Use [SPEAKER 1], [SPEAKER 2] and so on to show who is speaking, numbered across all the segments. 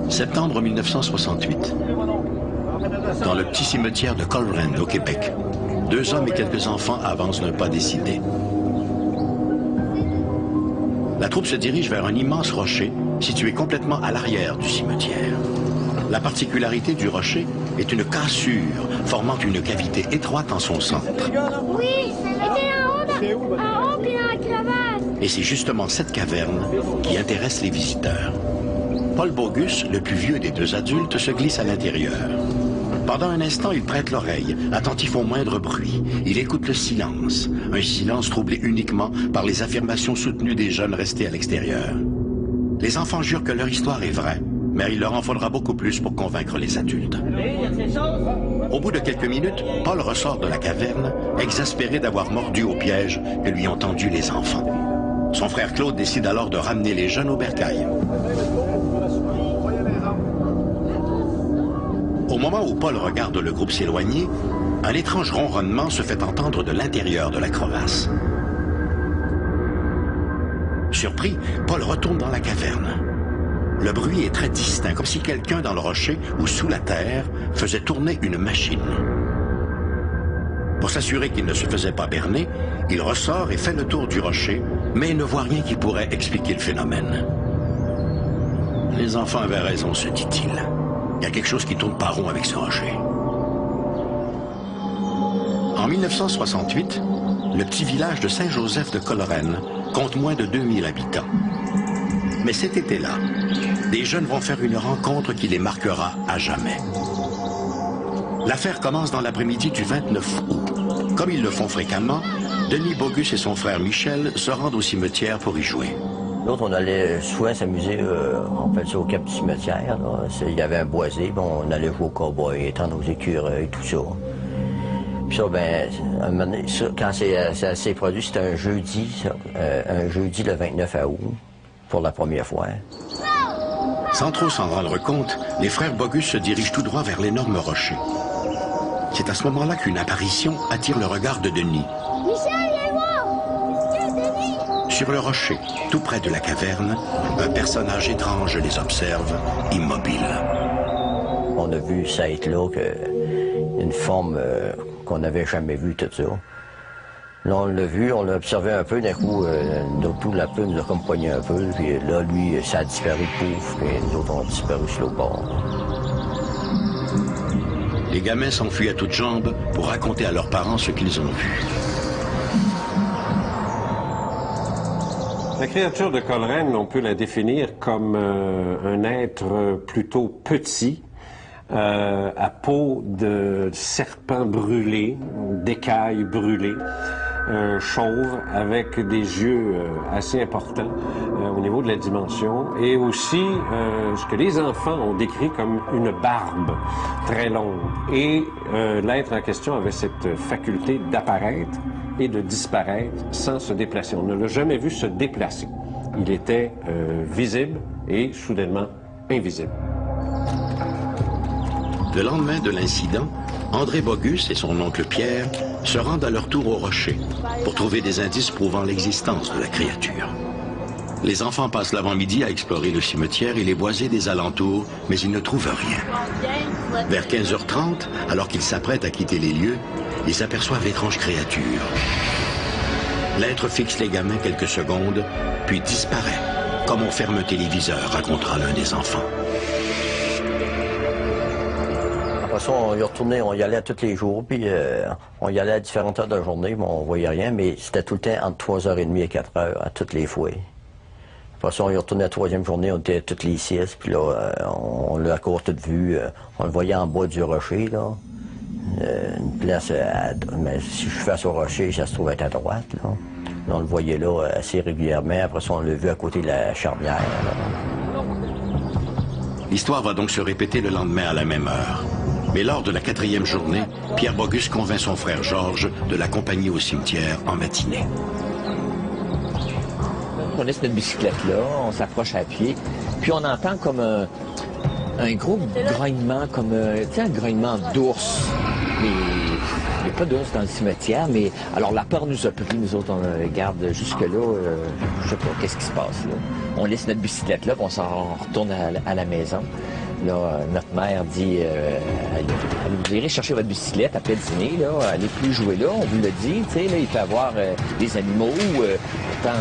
[SPEAKER 1] Septembre 1968. Dans le petit cimetière de Coleraine, au Québec, 2 hommes et quelques enfants avancent d'un pas décidé. La troupe se dirige vers un immense rocher situé complètement à l'arrière du cimetière. La particularité du rocher est une cassure formant une cavité étroite en son centre.
[SPEAKER 2] Oui, c'était en haut puis dans la crevasse.
[SPEAKER 1] Et c'est justement cette caverne qui intéresse les visiteurs. Paul Bogus, le plus vieux des 2 adultes, se glisse à l'intérieur. Pendant un instant, il prête l'oreille, attentif au moindre bruit. Il écoute le silence, un silence troublé uniquement par les affirmations soutenues des jeunes restés à l'extérieur. Les enfants jurent que leur histoire est vraie, mais il leur en faudra beaucoup plus pour convaincre les adultes. Au bout de quelques minutes, Paul ressort de la caverne, exaspéré d'avoir mordu au piège que lui ont tendu les enfants. Son frère Claude décide alors de ramener les jeunes au bercail. Au moment où Paul regarde le groupe s'éloigner, un étrange ronronnement se fait entendre de l'intérieur de la crevasse. Surpris, Paul retourne dans la caverne. Le bruit est très distinct, comme si quelqu'un dans le rocher ou sous la terre faisait tourner une machine. Pour s'assurer qu'il ne se faisait pas berner, il ressort et fait le tour du rocher, mais ne voit rien qui pourrait expliquer le phénomène. Les enfants avaient raison, se dit-il. Il y a quelque chose qui tourne pas rond avec ce rocher. En 1968, le petit village de Saint-Joseph de Coleraine compte moins de 2000 habitants. Mais cet été-là, des jeunes vont faire une rencontre qui les marquera à jamais. L'affaire commence dans l'après-midi du 29 août. Comme ils le font fréquemment, Denis Bogus et son frère Michel se rendent au cimetière pour y jouer.
[SPEAKER 3] L'autre, on allait souvent s'amuser, on fait ça au cap du cimetière. Il y avait un boisé, bon, on allait jouer au cow-boy, étendre aux écureuils, tout ça. Puis ça, ben, un moment donné, ça, quand ça s'est produit, c'était un jeudi le 29 août, pour la première fois.
[SPEAKER 1] Sans trop s'en rendre compte, les frères Bogus se dirigent tout droit vers l'énorme rocher. C'est à ce moment-là qu'une apparition attire le regard de Denis.
[SPEAKER 2] Michel, viens voir! Tiens, Denis!
[SPEAKER 1] Sur le rocher, tout près de la caverne, un personnage étrange les observe, immobile.
[SPEAKER 3] On a vu ça être là, une forme qu'on n'avait jamais vue, tout ça. Là, on l'a vu, on l'a observé un peu, d'un coup, tout la plume nous a comme poigné un peu, puis là, lui, ça a disparu, pouf, puis nous autres, on a disparu sur le bord.
[SPEAKER 1] Les gamins s'enfuient à toutes jambes pour raconter à leurs parents ce qu'ils ont vu.
[SPEAKER 4] La créature de Coleraine, on peut la définir comme un être plutôt petit, à peau de serpent brûlé, d'écailles brûlées, chauve, avec des yeux assez importants au niveau de la dimension, et aussi ce que les enfants ont décrit comme une barbe très longue. Et l'être en question avait cette faculté d'apparaître et de disparaître sans se déplacer. On ne l'a jamais vu se déplacer. Il était visible et soudainement invisible.
[SPEAKER 1] Le lendemain de l'incident, André Bogus et son oncle Pierre se rendent à leur tour au rocher pour trouver des indices prouvant l'existence de la créature. Les enfants passent l'avant-midi à explorer le cimetière et les boisés des alentours, mais ils ne trouvent rien. Vers 15h30, alors qu'ils s'apprêtent à quitter les lieux, ils aperçoivent l'étrange créature. L'être fixe les gamins quelques secondes, puis disparaît, comme on ferme un téléviseur, racontera l'un des enfants.
[SPEAKER 3] Après ça, on y retournait, on y allait tous les jours, puis on y allait à différentes heures de la journée, mais on voyait rien, mais c'était tout le temps entre 3h30 et 4h, à toutes les fois. Après ça, on y retournait la troisième journée, on était toutes les 6, puis là, on l'a à courte vue, on le voyait en bas du rocher, là. Une place, mais si je suis face au rocher, ça se trouve être à droite, là. On le voyait là assez régulièrement, après ça, on l'a vu à côté de la charnière, là.
[SPEAKER 1] L'histoire va donc se répéter le lendemain à la même heure. Mais lors de la 4e journée, Pierre Bogus convainc son frère Georges de l'accompagner au cimetière en matinée.
[SPEAKER 5] On laisse notre bicyclette là, on s'approche à pied, puis on entend comme un gros grognement, comme un grognement d'ours. Les pas d'ours dans le cimetière, mais alors la peur nous a pris, nous autres, on regarde jusque-là, je sais pas, qu'est-ce qui se passe là. On laisse notre bicyclette là, puis on retourne à la maison. Là, notre mère dit, vous irez chercher votre bicyclette après le dîner, là, allez plus jouer là, on vous le dit, tu sais, là, il peut y avoir des animaux, pourtant,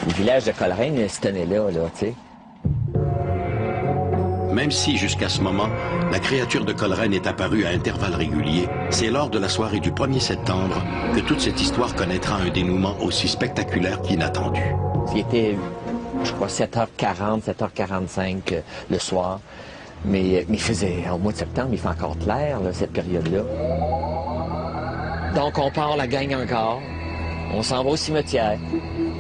[SPEAKER 5] le village de Coleraine se tenait là, tu sais.
[SPEAKER 1] Même si, jusqu'à ce moment, la créature de Coleraine est apparue à intervalles réguliers, c'est lors de la soirée du 1er septembre que toute cette histoire connaîtra un dénouement aussi spectaculaire qu'inattendu.
[SPEAKER 5] Il était, je crois, 7h40, 7h45 le soir. Mais il faisait, au mois de septembre, il fait encore clair, là, cette période-là. Donc, on part la gang encore. On s'en va au cimetière.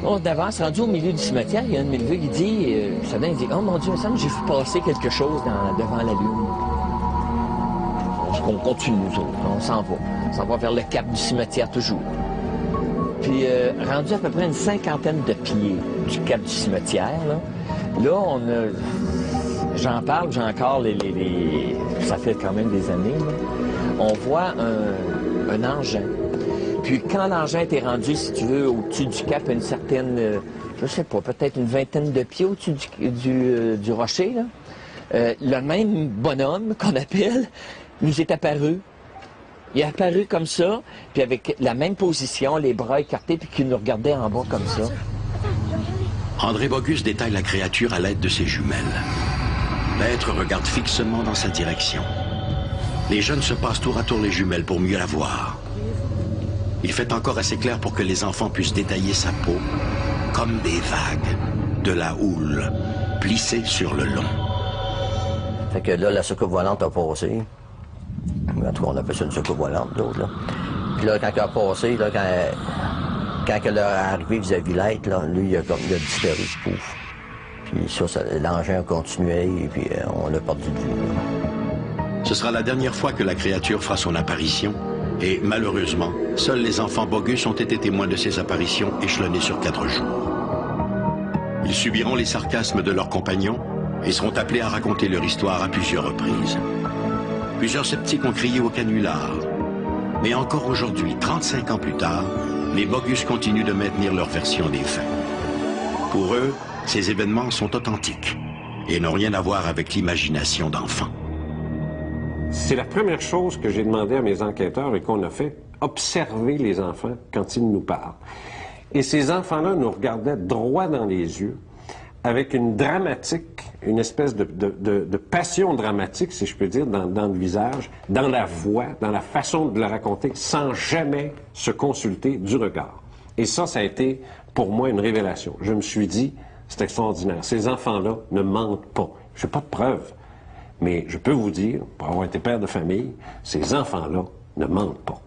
[SPEAKER 5] On avance, rendu au milieu du cimetière, il y a un de mes neveux qui dit, il dit, oh mon Dieu, il me semble que j'ai vu passer quelque chose devant la lune. On continue, nous autres, on s'en va. On s'en va vers le cap du cimetière toujours. Puis, rendu à peu près une 50aine de pieds du cap du cimetière, là on a... J'en parle, j'ai encore ça fait quand même des années, là. On voit un engin. Puis quand l'engin était rendu, si tu veux, au-dessus du cap, une certaine, je sais pas, peut-être une vingtaine de pieds au-dessus du rocher, là, le même bonhomme qu'on appelle nous est apparu. Il est apparu comme ça, puis avec la même position, les bras écartés, puis qui nous regardait en bas comme ça.
[SPEAKER 1] André Bogus détaille la créature à l'aide de ses jumelles. L'être regarde fixement dans sa direction. Les jeunes se passent tour à tour les jumelles pour mieux la voir. Il fait encore assez clair pour que les enfants puissent détailler sa peau comme des vagues, de la houle, plissée sur le long.
[SPEAKER 3] Fait que là, la soucoupe volante a passé. En tout cas, on appelle ça une soucoupe volante, d'autres, là. Puis là, quand elle a passé, là, quand elle est arrivée vis-à-vis l'être, là, lui, il a disparu, pouf. Puis ça l'engin a continué, et puis on l'a perdu de vue.
[SPEAKER 1] Ce sera la dernière fois que la créature fera son apparition. Et malheureusement, seuls les enfants Bogus ont été témoins de ces apparitions échelonnées sur 4 jours. Ils subiront les sarcasmes de leurs compagnons et seront appelés à raconter leur histoire à plusieurs reprises. Plusieurs sceptiques ont crié au canular. Mais encore aujourd'hui, 35 ans plus tard, les Bogus continuent de maintenir leur version des faits. Pour eux, ces événements sont authentiques et n'ont rien à voir avec l'imagination d'enfants.
[SPEAKER 4] C'est la première chose que j'ai demandé à mes enquêteurs et qu'on a fait, observer les enfants quand ils nous parlent. Et ces enfants-là nous regardaient droit dans les yeux, avec une dramatique, une espèce de passion dramatique, si je peux dire, dans le visage, dans la voix, dans la façon de le raconter, sans jamais se consulter du regard. Et ça a été, pour moi, une révélation. Je me suis dit, c'est extraordinaire. Ces enfants-là ne mentent pas. Je n'ai pas de preuves. Mais je peux vous dire, pour avoir été père de famille, ces enfants-là ne mentent pas.